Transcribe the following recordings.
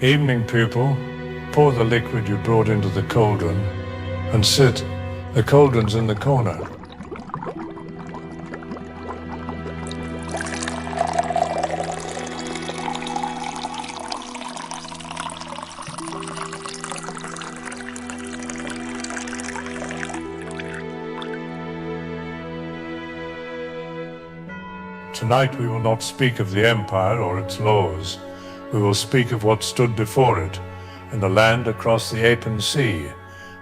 Evening, pupil. Pour the liquid you brought into the cauldron and sit. The cauldron's in the corner. Tonight we will not speak of the empire or its laws. We will speak of what stood before it, in the land across the Apen Sea,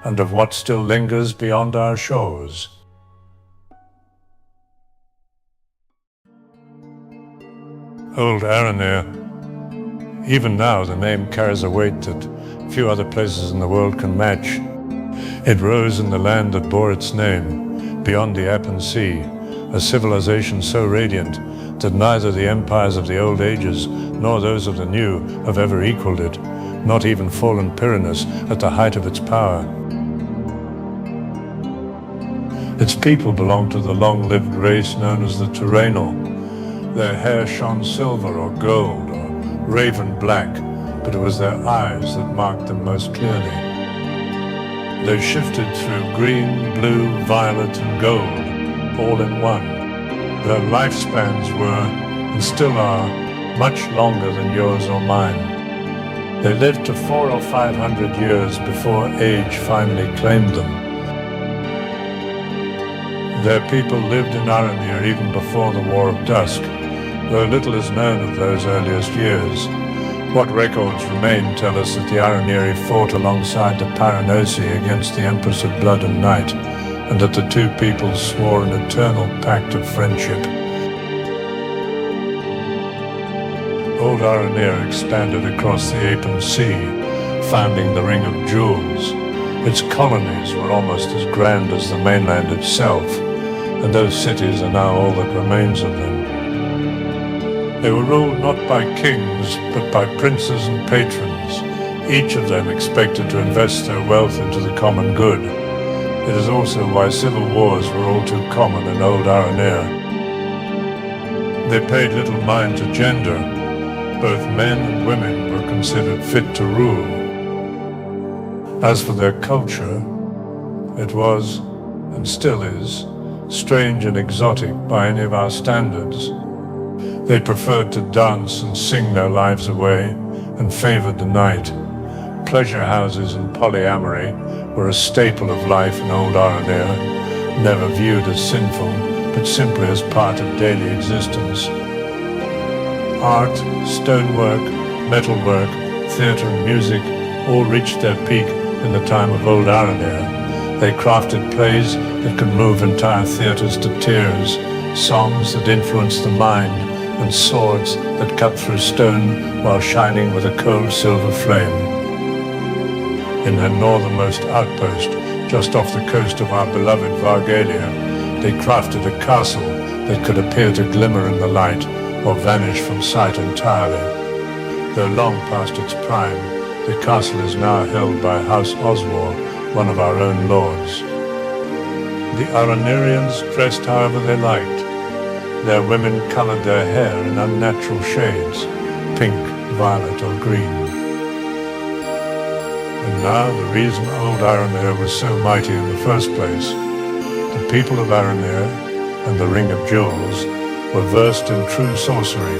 and of what still lingers beyond our shores. Old Aranir. Even now the name carries a weight that few other places in the world can match. It rose in the land that bore its name, beyond the Apen Sea, a civilization so radiant that neither the empires of the old ages nor those of the new have ever equaled it, not even fallen Pyrenees at the height of its power. Its people belonged to the long-lived race known as the Terrenal. Their hair shone silver or gold or raven black, but it was their eyes that marked them most clearly. They shifted through green, blue, violet, and gold, all in one. Their lifespans were, and still are, much longer than yours or mine. They lived to 400 or 500 years before age finally claimed them. Their people lived in Aranir even before the War of Dusk, though little is known of those earliest years. What records remain tell us that the Araniri fought alongside the Paranosi against the Empress of Blood and Night, and that the two peoples swore an eternal pact of friendship. Old Aranir expanded across the Apen Sea, founding the Ring of Jewels. Its colonies were almost as grand as the mainland itself, and those cities are now all that remains of them. They were ruled not by kings, but by princes and patrons, each of them expected to invest their wealth into the common good. It is also why civil wars were all too common in old Aranir. They paid little mind to gender. Both men and women were considered fit to rule. As for their culture, it was, and still is, strange and exotic by any of our standards. They preferred to dance and sing their lives away, and favored the night. Pleasure houses and polyamory were a staple of life in old Aranir, never viewed as sinful, but simply as part of daily existence. Art, stonework, metalwork, theatre and music all reached their peak in the time of old Aranir. They crafted plays that could move entire theatres to tears, songs that influenced the mind, and swords that cut through stone while shining with a cold silver flame. In their northernmost outpost, just off the coast of our beloved Vargalia, they crafted a castle that could appear to glimmer in the light or vanish from sight entirely. Though long past its prime, the castle is now held by House Oswar, one of our own lords. The Aranirians dressed however they liked. Their women colored their hair in unnatural shades, pink, violet, or green. And now the reason old Aranir was so mighty in the first place. The people of Aranir and the Ring of Jewels were versed in true sorcery,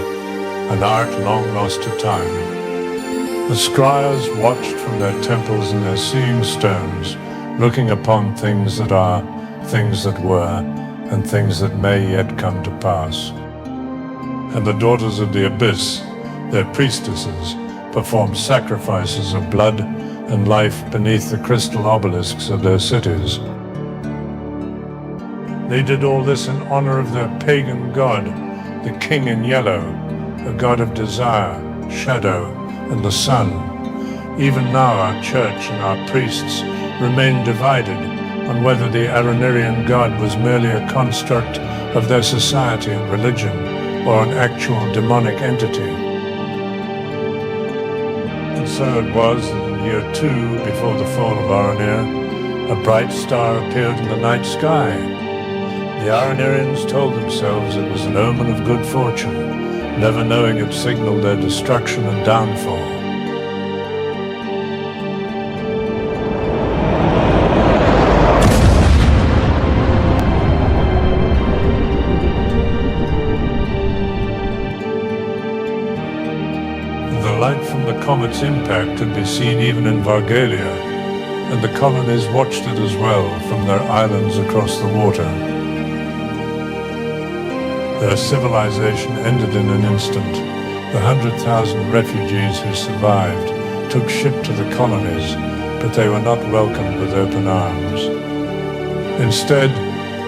an art long lost to time. The scryers watched from their temples and their seeing stones, looking upon things that are, things that were, and things that may yet come to pass. And the daughters of the Abyss, their priestesses, performed sacrifices of blood and life beneath the crystal obelisks of their cities. They did all this in honor of their pagan god, the King in Yellow, a god of desire, shadow, and the sun. Even now our church and our priests remain divided on whether the Aranirian god was merely a construct of their society and religion, or an actual demonic entity. And so it was that in year 2 before the fall of Aranir, a bright star appeared in the night sky. The Aranirians told themselves it was an omen of good fortune, never knowing it signaled their destruction and downfall. comet's impact could be seen even in Vargalia, and the colonies watched it as well from their islands across the water. Their civilization ended in an instant. The 100,000 refugees who survived took ship to the colonies, but they were not welcomed with open arms. Instead,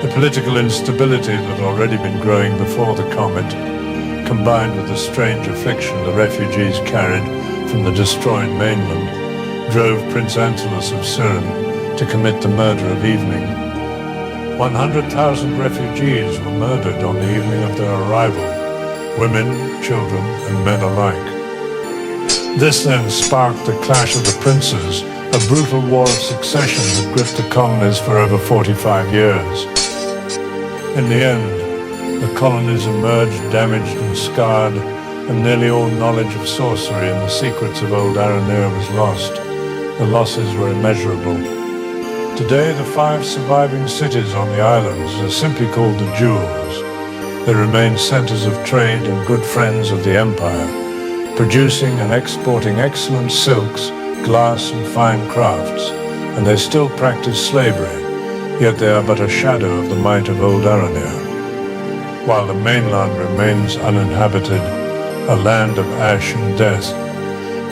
the political instability that had already been growing before the comet, combined with the strange affliction the refugees carried from the destroyed mainland, drove Prince Angelus of Surin to commit the murder of Evening. 100,000 refugees were murdered on the evening of their arrival, women, children, and men alike. This then sparked the clash of the princes, a brutal war of succession that gripped the colonies for over 45 years. In the end, the colonies emerged damaged and scarred, and nearly all knowledge of sorcery and the secrets of old Aranir was lost. The losses were immeasurable. Today, the 5 surviving cities on the islands are simply called the Jewels. They remain centers of trade and good friends of the Empire, producing and exporting excellent silks, glass and fine crafts, and they still practice slavery, yet they are but a shadow of the might of old Aranir. While the mainland remains uninhabited, a land of ash and death,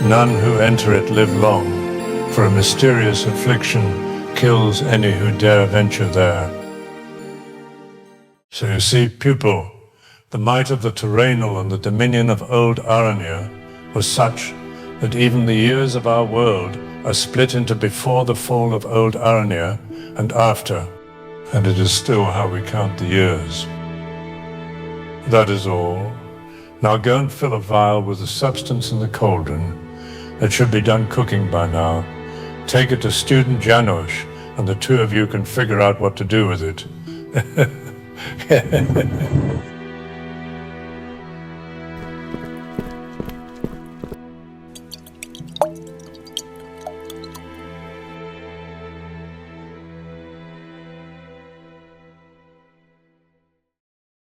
none who enter it live long, for a mysterious affliction kills any who dare venture there. So you see, pupil, the might of the Terrenal and the dominion of old Aranir was such that even the years of our world are split into before the fall of old Aranir and after, and it is still how we count the years. That is all. Now go and fill a vial with the substance in the cauldron. It should be done cooking by now. Take it to student Janusz, and the two of you can figure out what to do with it.